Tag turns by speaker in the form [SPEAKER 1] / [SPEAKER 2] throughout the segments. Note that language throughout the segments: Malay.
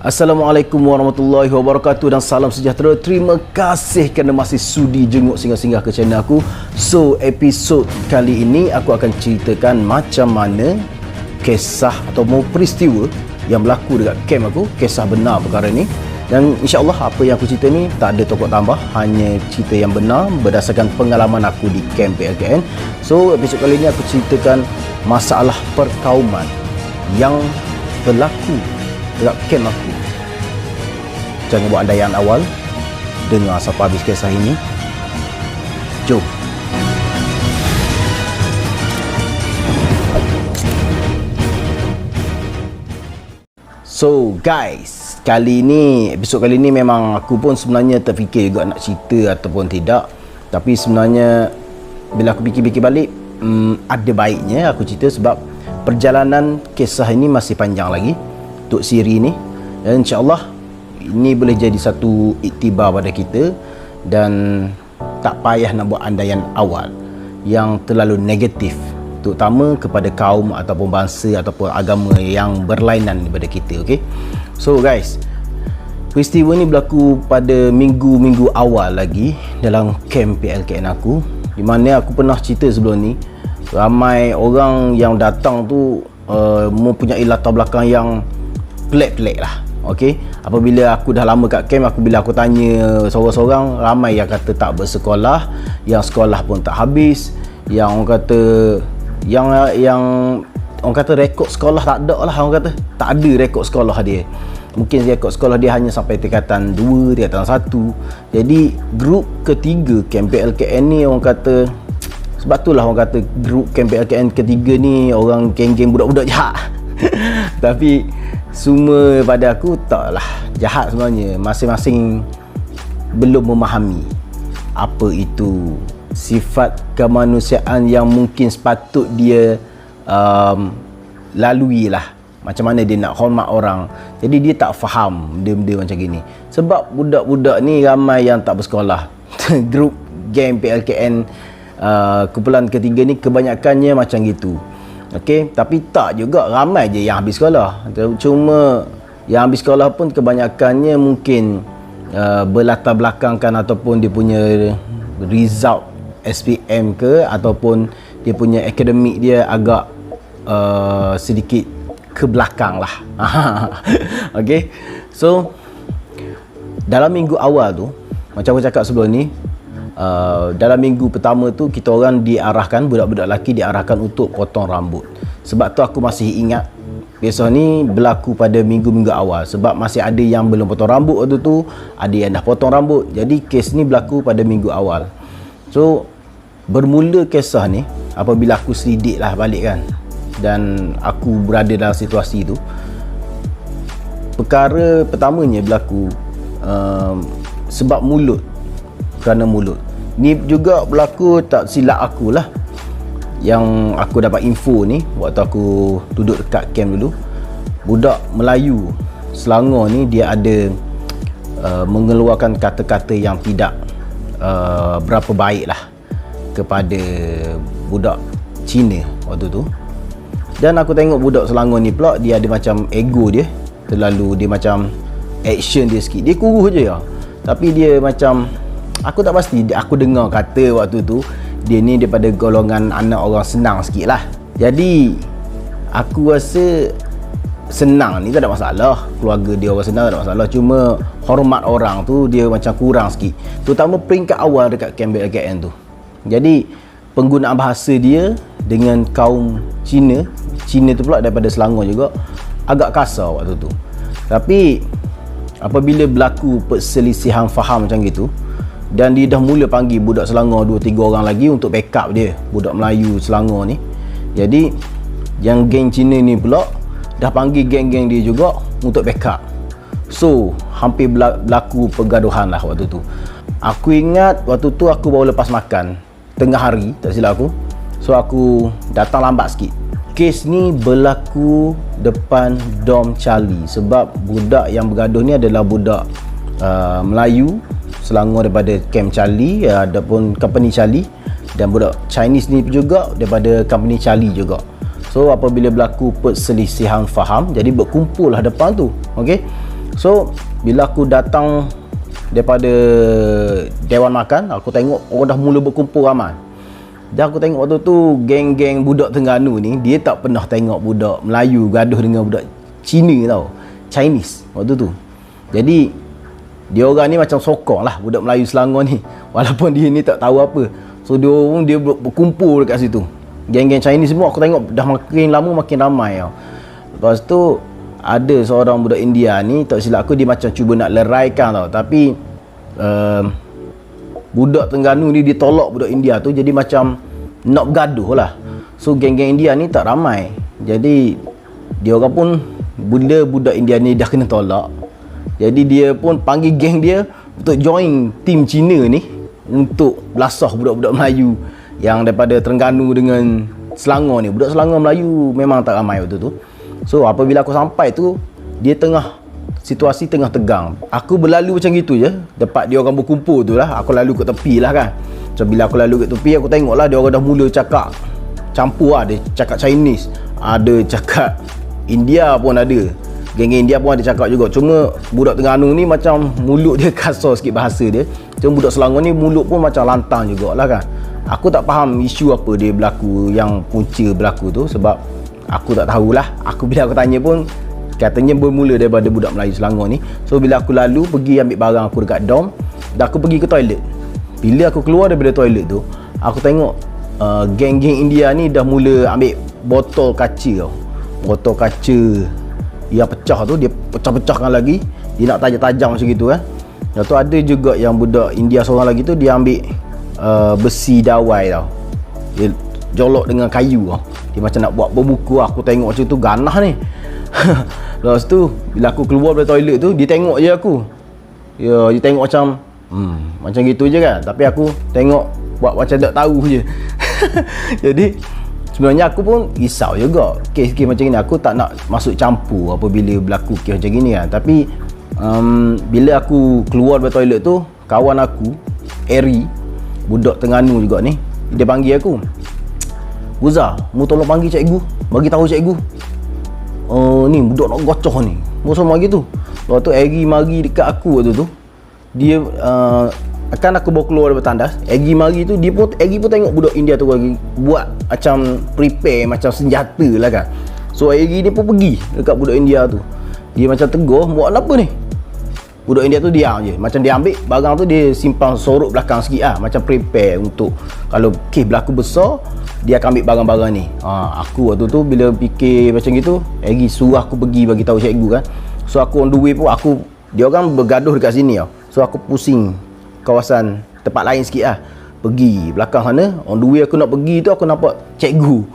[SPEAKER 1] Assalamualaikum warahmatullahi wabarakatuh dan salam sejahtera. Terima kasih kerana masih sudi jenguk singgah-singgah ke channel aku. So, episod kali ini aku akan ceritakan macam mana kisah atau peristiwa yang berlaku dekat camp aku. Kisah benar perkara ni. Dan insyaAllah apa yang aku cerita ni tak ada tokok tambah, hanya cerita yang benar berdasarkan pengalaman aku di camp PLKN. So, episod kali ini aku ceritakan masalah perkauman yang berlaku dekat camp aku. Jangan buat andaian awal, dengar sampai habis kisah ini. Jom. So guys, episod kali ni memang aku pun sebenarnya terfikir juga nak cerita ataupun tidak. Tapi sebenarnya bila aku fikir-fikir balik, ada baiknya aku cerita sebab perjalanan kisah ini masih panjang lagi untuk siri ni. Dan insyaAllah ini boleh jadi satu iktibar pada kita dan tak payah nak buat andaian awal yang terlalu negatif, terutama kepada kaum ataupun bangsa ataupun agama yang berlainan daripada kita. Okay? So guys, peristiwa ni berlaku pada minggu-minggu awal lagi dalam camp PLKN aku, di mana aku pernah cerita sebelum ni. Ramai orang yang datang tu mempunyai latar belakang yang pelik-pelik lah. Okey, apabila aku dah lama kat camp, bila aku tanya seorang-seorang, ramai yang kata tak bersekolah, yang sekolah pun tak habis, yang orang kata yang orang kata rekod sekolah tak ada lah, orang kata tak ada rekod sekolah dia. Mungkin rekod sekolah dia hanya sampai tingkatan 2, tingkatan 1. Jadi grup ketiga camp PLKN ni, orang kata, sebab itulah orang kata grup camp PLKN ketiga ni orang geng-geng budak-budak jahat. Tapi semua pada aku taklah jahat sebenarnya. Masing-masing belum memahami apa itu sifat kemanusiaan yang mungkin sepatut dia lalui lah. Macam mana dia nak hormat orang. Jadi dia tak faham benda-benda macam gini. Sebab budak-budak ni ramai yang tak bersekolah. Grup geng PLKN kumpulan ketiga ni kebanyakannya macam gitu. Okey, tapi tak juga, ramai je yang habis sekolah. Cuma yang habis sekolah pun kebanyakannya mungkin berlatar belakangkan ataupun dia punya result SPM ke, ataupun dia punya akademik dia agak sedikit ke belakang lah. Okey, so dalam minggu awal tu, macam aku cakap sebelum ni, dalam minggu pertama tu kita orang diarahkan, budak-budak lelaki diarahkan untuk potong rambut. Sebab tu aku masih ingat kisah ni berlaku pada minggu-minggu awal, sebab masih ada yang belum potong rambut waktu tu, ada yang dah potong rambut. Jadi kes ni berlaku pada minggu awal. So bermula kisah ni apabila aku selidik lah balik kan, dan aku berada dalam situasi tu. Perkara pertamanya berlaku sebab mulut, kerana mulut. Ni juga berlaku, tak silap aku lah, yang aku dapat info ni waktu aku duduk dekat camp dulu. Budak Melayu Selangor ni dia ada mengeluarkan kata-kata yang tidak berapa baik lah kepada budak Cina waktu tu. Dan aku tengok budak Selangor ni pula, dia ada macam ego dia terlalu, dia macam action dia sikit, dia kuruh je ya. Tapi dia macam, aku tak pasti, aku dengar kata waktu tu dia ni daripada golongan anak orang senang sikit lah. Jadi aku rasa senang ni tak ada masalah, keluarga dia orang senang tak ada masalah. Cuma hormat orang tu dia macam kurang sikit, terutama peringkat awal dekat camp PLKN tu. Jadi penggunaan bahasa dia dengan kaum Cina tu pula daripada Selangor juga, agak kasar waktu tu. Tapi apabila berlaku perselisihan faham macam gitu, dan dia dah mula panggil budak Selangor 2-3 orang lagi untuk backup dia, budak Melayu Selangor ni. Jadi yang geng Cina ni pula dah panggil geng-geng dia juga untuk backup. So hampir berlaku pergaduhan lah waktu tu. Aku ingat waktu tu aku baru lepas makan tengah hari, tak silap aku. So aku datang lambat sikit. Kes ni berlaku depan Dom Charlie, sebab budak yang bergaduh ni adalah budak Melayu Selangor daripada Camp Charlie, ataupun Company Charlie, dan budak Chinese ni juga daripada Company Charlie juga. So apabila berlaku perselisihan faham, jadi berkumpul lah depan tu. Okey. So bila aku datang daripada Dewan Makan, aku tengok orang dah mula berkumpul ramai. Dan aku tengok waktu tu geng-geng budak Terengganu ni, dia tak pernah tengok budak Melayu gaduh dengan budak Cina tau, Chinese waktu tu. Jadi dia orang ni macam sokong lah budak Melayu Selangor ni, walaupun dia ni tak tahu apa. So dia berkumpul dekat situ. Geng-geng Chinese semua aku tengok dah makin lama makin ramai tau. Lepas tu ada seorang budak India ni, tak silap aku dia macam cuba nak leraikan tau, tapi budak Terengganu ni ditolak budak India tu, jadi macam nak bergaduh lah. So geng-geng India ni tak ramai, jadi dia orang pun bila budak India ni dah kena tolak, jadi dia pun panggil geng dia untuk join tim Cina ni untuk belasah budak-budak Melayu yang daripada Terengganu dengan Selangor ni. Budak Selangor Melayu memang tak ramai waktu tu. So apabila aku sampai tu, dia situasi tengah tegang. Aku berlalu macam gitu je, tempat dia orang berkumpul tu lah. Aku lalu kat tepi lah kan. So bila aku lalu kat tepi, aku tengok lah dia orang dah mula cakap campur lah. Ada cakap Chinese, ada cakap India pun ada, geng-geng India pun ada cakap juga. Cuma budak Terengganu ni macam mulut dia kasar sikit bahasa dia. Cuma budak Selangor ni mulut pun macam lantang jugalah kan. Aku tak faham isu apa dia berlaku, yang punca berlaku tu, sebab aku tak tahulah. Bila aku tanya pun katanya bermula daripada budak Melayu Selangor ni. So bila aku lalu pergi ambil barang aku dekat dom, dan aku pergi ke toilet. Bila aku keluar daripada toilet tu, aku tengok geng-geng India ni dah mula ambil botol kaca tau. Botol kaca yang pecah tu, dia pecah-pecahkan lagi, dia nak tajam-tajam macam gitu kan. Lepas tu ada juga yang budak India seorang lagi tu, dia ambil besi dawai tau, dia jolok dengan kayu tau. Dia macam nak buat berbuku. Aku tengok macam tu, ganah ni. Lepas tu bila aku keluar dari toilet tu, dia tengok je aku. Dia tengok macam macam gitu je kan. Tapi aku tengok buat macam tak tahu je. Jadi sebenarnya aku pun risau juga kes-kes macam ni. Aku tak nak masuk campur apabila berlaku kes macam gini kan. Tapi bila aku keluar dari toilet tu, kawan aku Eri, budak Terengganu juga ni, dia panggil aku, "Guza, mu tolong panggil cikgu, bagi tahu cikgu, ni budak nak gocoh ni." Musuh mari tu. Lepas tu Eri mari dekat aku waktu tu. Dia akan aku bawa keluar daripada tandas. Eri mari tu, Eri pun tengok budak India tu lagi buat macam prepare macam senjata lah kan. So Eri ni pun pergi dekat budak India tu. Dia macam tegur, "Buat apa ni?" Budak India tu diam je. Macam dia ambil barang tu, dia simpan sorok belakang sikit lah, macam prepare untuk kalau kes berlaku besar, dia akan ambil barang-barang ni. Aku waktu tu bila fikir macam gitu, Eri suruh aku pergi bagi tahu cikgu kan. So aku on the way pun, dia orang bergaduh dekat sini tau. So aku pusing kawasan tempat lain sikit lah, pergi belakang sana. On the way aku nak pergi tu, aku nampak cikgu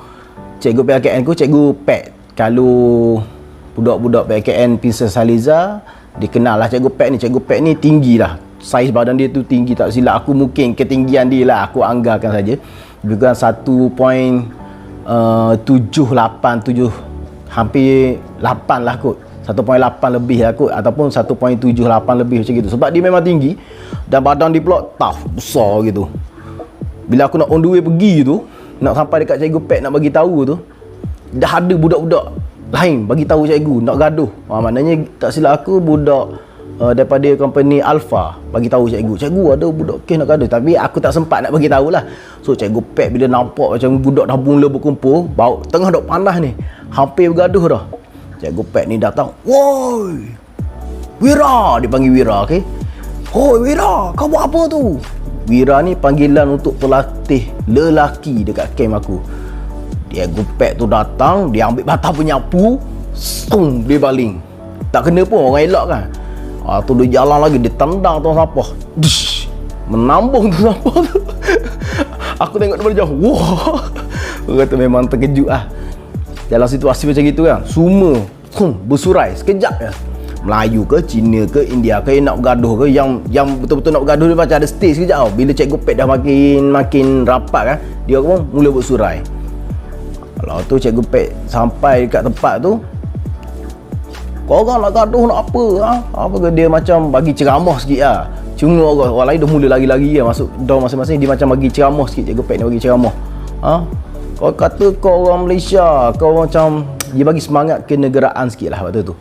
[SPEAKER 1] PKN aku, cikgu Pat. Kalau budak-budak PKN Princess Haliza, dia kenal lah cikgu Pat ni. Cikgu Pat ni tinggi lah, saiz badan dia tu tinggi, tak silap aku mungkin ketinggian dia lah, aku anggarkan saja bukan 1.78 hampir 8 lah kot, 1.8 lebih lah kot, ataupun 1.78 lebih macam gitu. Sebab dia memang tinggi dan badan dia pula tough, besar gitu. Bila aku nak on the way pergi tu, nak sampai dekat cikgu Pat nak bagi tahu tu, dah ada budak-budak lain bagi tahu cikgu nak gaduh. Maknanya tak silap aku budak daripada company Alpha bagi tahu cikgu ada budak kes nak gaduh. Tapi aku tak sempat nak bagi tahu lah. So cikgu Pat bila nampak macam budak dah mula berkumpul, bau tengah dok panas ni, hampir bergaduh dah, cikgu Pat ni datang, "Woi Wira," dia panggil Wira, okey. "Hoi Wira, kau buat apa tu?" Wira ni panggilan untuk pelatih lelaki dekat camp aku. Dia Pat tu datang, dia ambil batang penyapu, dia baling. Tak kena pun, orang elak kan. Tu dia jalan lagi, dia tendang tuang sampah. Menambung tuang sampah tu. Aku tengok daripada jauh. Wah. Orang kata memang terkejut lah. Dalam situasi macam gitu kan, semua bersurai sekejap je. Melayu ke, Cina ke, India ke, yang nak bergaduh ke, yang betul-betul nak bergaduh, dia macam ada stay sekejap tau. Bila cikgu Pat dah makin rapat kan, dia pun mula bersurai. Kalau tu cikgu Pat sampai dekat tempat tu, "Korang nak gaduh nak apa? Apa ke?" Dia macam bagi ceramah sikit lah. Cuma orang lain dah mula lari-lari lah, masuk dorm masing-masing. Dia macam bagi ceramah sikit, cikgu Pat ni bagi ceramah. Kau kata kau orang Malaysia, kau macam, dia bagi semangat kenegaraan sikit lah waktu tu.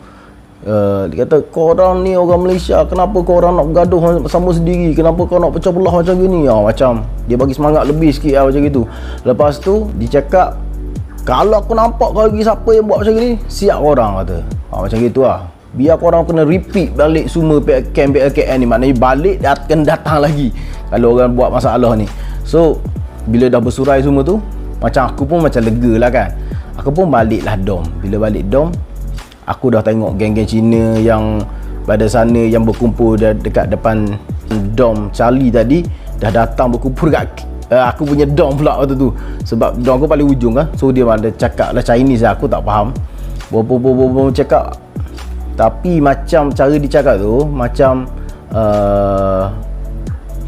[SPEAKER 1] Dia kata, korang ni orang Malaysia, kenapa korang nak bergaduh sama sendiri, kenapa kau nak pecah belah macam gini, macam dia bagi semangat lebih sikit lah, macam gitu. Lepas tu dia cakap, kalau aku nampak kau lagi siapa yang buat macam gini, siap korang, kata. Macam gitu lah. Biar korang kena repeat balik semua camp BLKN ni, maknanya balik akan datang lagi kalau orang buat masalah ni. So bila dah bersurai semua tu, macam aku pun macam lega lah kan. Aku pun balik lah dom. Bila balik dom, aku dah tengok geng-geng Cina yang pada sana yang berkumpul dekat depan dom Charlie tadi, dah datang berkumpul dekat aku punya dom pula waktu tu. Sebab dom aku paling ujung kan. So dia ada cakap lah Chinese lah, aku tak faham. Bobo cakap. Tapi macam cara dia cakap tu, macam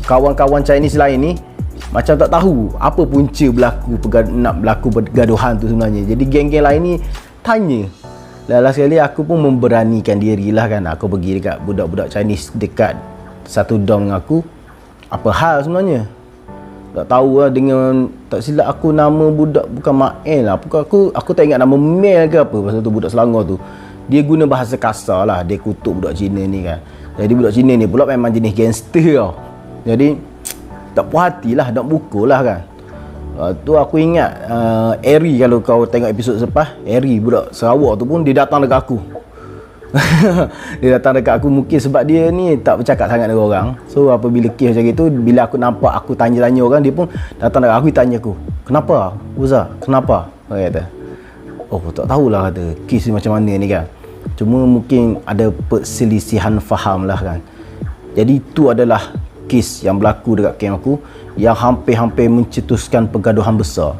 [SPEAKER 1] kawan-kawan Chinese lain ni macam tak tahu apa punca nak berlaku pergaduhan tu sebenarnya. Jadi geng-geng lain ni tanya. Last sekali aku pun memberanikan diri lah kan. Aku pergi dekat budak-budak Chinese dekat satu dom dengan aku. Apa hal sebenarnya? Tak tahu lah, dengan tak silap aku nama budak bukan Mael lah. Aku tak ingat nama Mel ke apa. Pasal tu budak Selangor tu, dia guna bahasa kasar lah. Dia kutuk budak Cina ni kan. Jadi budak Cina ni pula memang jenis gangster tau. Jadi tak puas hati lah, nak pukul lah kan. Tu aku ingat Eri, kalau kau tengok episod lepas, Eri budak Sarawak tu pun dia datang dekat aku. Dia datang dekat aku mungkin sebab dia ni tak bercakap sangat dengan orang. So apabila kes macam itu, bila aku nampak aku tanya-tanya orang, dia pun datang dekat aku, dia tanya aku, kenapa Uzar, kenapa? Dia kata, oh tak tahulah, kata kes ni macam mana ni kan. Cuma mungkin ada perselisihan faham lah kan. Jadi itu adalah kes yang berlaku dekat camp aku, yang hampir-hampir mencetuskan pergaduhan besar.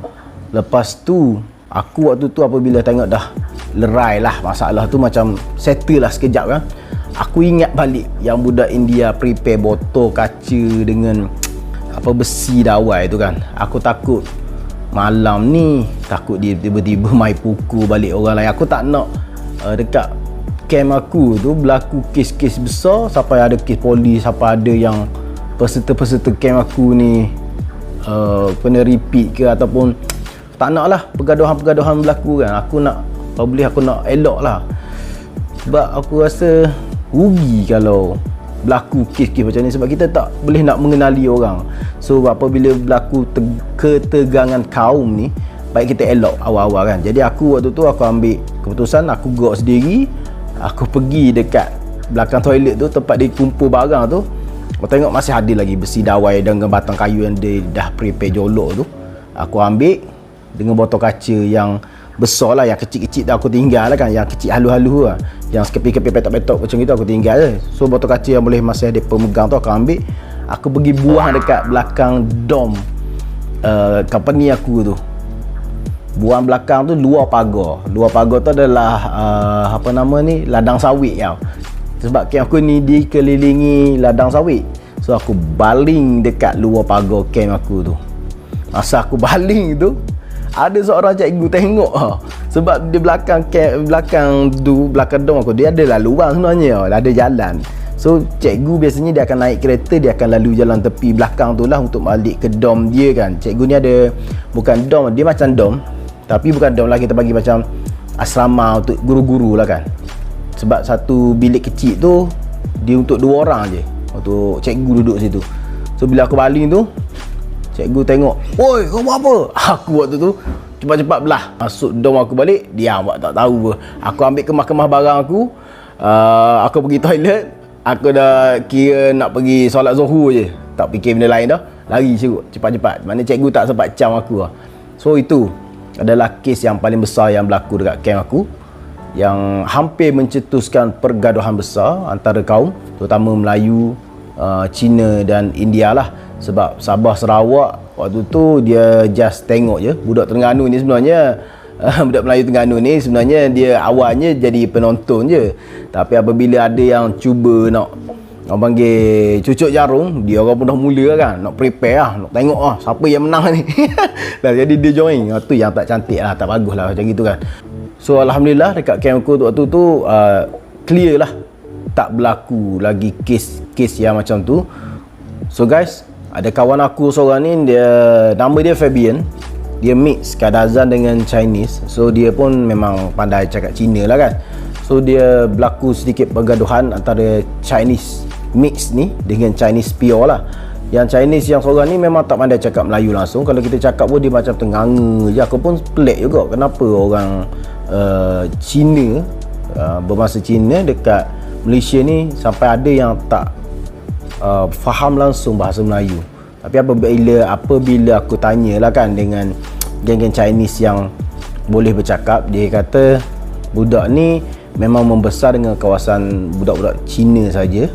[SPEAKER 1] Lepas tu aku waktu tu apabila tengok dah lerai lah masalah tu, macam settle lah sekejap kan, aku ingat balik yang budak India prepare botol kaca dengan apa besi dawai tu kan. Aku takut malam ni, takut dia tiba-tiba mai pukul balik orang lain. Aku tak nak dekat camp aku tu berlaku kes-kes besar, sampai ada kes polis, sampai ada yang peserta-peserta camp aku ni kena repeat ke, ataupun tak nak lah pergaduhan-pergaduhan berlaku kan. Aku nak, kalau boleh aku nak elok lah. Sebab aku rasa rugi kalau berlaku kes-kes macam ni, sebab kita tak boleh nak mengenali orang. So apabila berlaku ketegangan kaum ni, baik kita elok awal-awal kan. Jadi aku waktu tu aku ambil keputusan, aku gerak sendiri. Aku pergi dekat belakang toilet tu, tempat dia kumpul barang tu. Aku tengok masih ada lagi besi dawai dengan batang kayu yang dia dah prepare jolok tu. Aku ambil dengan botol kaca yang besar lah, yang kecil-kecil tu aku tinggal lah kan. Yang kecil halu-halu lah, yang sekeping-keping petok-petok macam itu aku tinggal je. So botol kaca yang boleh masih ada pemegang tu aku ambil. Aku pergi buang dekat belakang dom company aku tu. Buang belakang tu luar pagar. Luar pagar tu adalah apa nama ni, ladang sawit tau. Sebab camp aku ni dikelilingi ladang sawit. So aku baling dekat luar pagar camp aku tu. Masa aku baling tu, ada seorang cikgu tengok sebab di belakang camp, belakang dom aku, dia ada laluan sebenarnya, ada jalan. So cikgu biasanya dia akan naik kereta, dia akan lalu jalan tepi belakang tu lah untuk balik ke dom dia kan. Cikgu ni ada, bukan dom, dia macam dom, tapi bukan dom lah, kita bagi macam asrama untuk guru-guru lah kan. Sebab satu bilik kecil tu dia untuk 2 orang je, untuk cikgu duduk situ. So bila aku baling tu, cikgu tengok, "Oi, kau buat apa?" Aku waktu tu cepat-cepat belah masuk dom aku balik. Dia buat tak tahu apa. Aku ambil kemas-kemas barang aku. Aku pergi toilet. Aku dah kira nak pergi solat Zuhur je, tak fikir benda lain dah. Lari cepat-cepat. Mana cikgu tak sempat cam aku lah. So itu adalah kes yang paling besar yang berlaku dekat camp aku, yang hampir mencetuskan pergaduhan besar antara kaum, terutama Melayu, Cina dan India lah. Sebab Sabah Sarawak waktu tu dia just tengok je. Budak Terengganu ni sebenarnya budak Melayu Terengganu ni sebenarnya dia awalnya jadi penonton je. Tapi apabila ada yang cuba nak orang panggil cucuk jarum, dia orang pun dah mula kan, nak prepare lah, nak tengok lah siapa yang menang ni. Jadi dia join. Tu yang tak cantik lah, tak bagus lah macam gitu kan. So alhamdulillah dekat camp aku waktu tu clear lah, tak berlaku lagi kes yang macam tu. So guys, ada kawan aku seorang ni, dia nama dia Fabian. Dia mix Kadazan dengan Chinese. So dia pun memang pandai cakap Cina lah kan. So dia berlaku sedikit pergaduhan antara Chinese mix ni dengan Chinese pure lah. Yang Chinese yang seorang ni memang tak pandai cakap Melayu langsung. Kalau kita cakap pun dia macam tenganga je. Aku pun pelik juga kenapa orang Cina, berbangsa Cina dekat Malaysia ni sampai ada yang tak faham langsung bahasa Melayu. Tapi apabila aku tanyalah kan dengan geng-geng Chinese yang boleh bercakap, dia kata budak ni memang membesar dengan kawasan budak-budak Cina saja.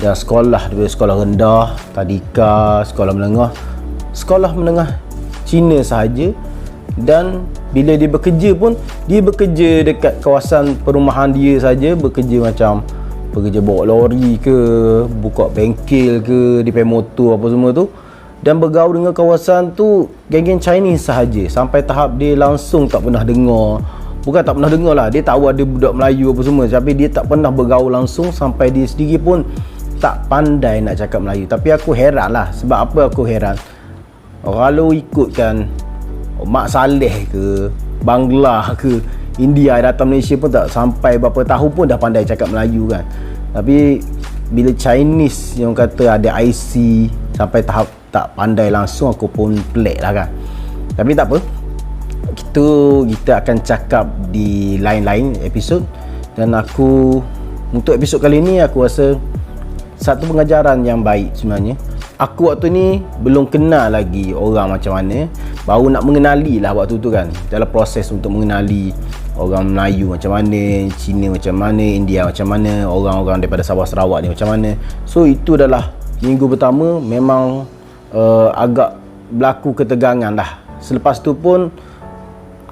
[SPEAKER 1] Dan sekolah daripada sekolah rendah, tadika, sekolah menengah Cina sahaja. Dan bila dia bekerja pun, dia bekerja dekat kawasan perumahan dia saja, bekerja bawa lori ke, buka bengkel ke, repair motor apa semua tu, dan bergaul dengan kawasan tu geng-geng Chinese sahaja. Sampai tahap dia langsung tak pernah dengar, bukan tak pernah dengar lah, dia tahu ada budak Melayu apa semua, tapi dia tak pernah bergaul langsung. Sampai dia sendiri pun tak pandai nak cakap Melayu. Tapi aku heran lah. Sebab apa aku heran? Kalau ikutkan Mak Saleh ke, Bangla ke, India datang Malaysia pun tak sampai berapa tahun pun dah pandai cakap Melayu kan. Tapi bila Chinese yang kata ada IC sampai tahap tak pandai langsung, aku pun pelik lah kan. Tapi tak apa, kita akan cakap di lain-lain episod. Dan untuk episod kali ni aku rasa satu pengajaran yang baik sebenarnya. Aku waktu ni belum kenal lagi orang macam mana, baru nak mengenali lah waktu tu kan. Dalam proses untuk mengenali orang Melayu macam mana, Cina macam mana, India macam mana, orang-orang daripada Sabah Sarawak ni macam mana. So itu adalah minggu pertama, memang agak berlaku ketegangan lah. Selepas tu pun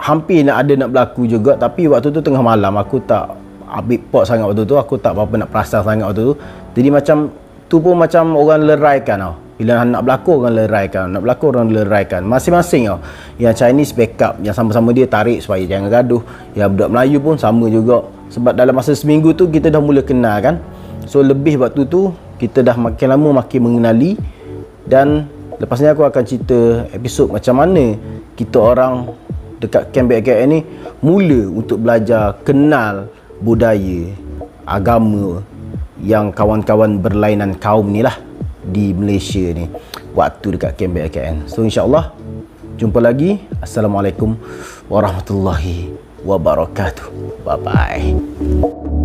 [SPEAKER 1] hampir nak berlaku juga. Tapi waktu tu tengah malam, aku tak ambil pot sangat waktu tu, aku tak apa-apa nak perasan sangat waktu tu. Jadi macam tu pun macam orang leraikan tau. Bila nak berlaku orang leraikan, nak berlaku orang leraikan masing-masing tau. Yang Chinese backup, yang sama-sama dia tarik supaya jangan gaduh. Yang budak Melayu pun sama juga. Sebab dalam masa seminggu tu kita dah mula kenal kan. So lebih waktu tu kita dah makin lama makin mengenali. Dan lepas ni aku akan cerita episod macam mana kita orang dekat Camp BKN ni mula untuk belajar kenal budaya, agama yang kawan-kawan berlainan kaum ni lah di Malaysia ni waktu dekat Camp BKN. So insyaAllah jumpa lagi. Assalamualaikum warahmatullahi wabarakatuh. Bye bye.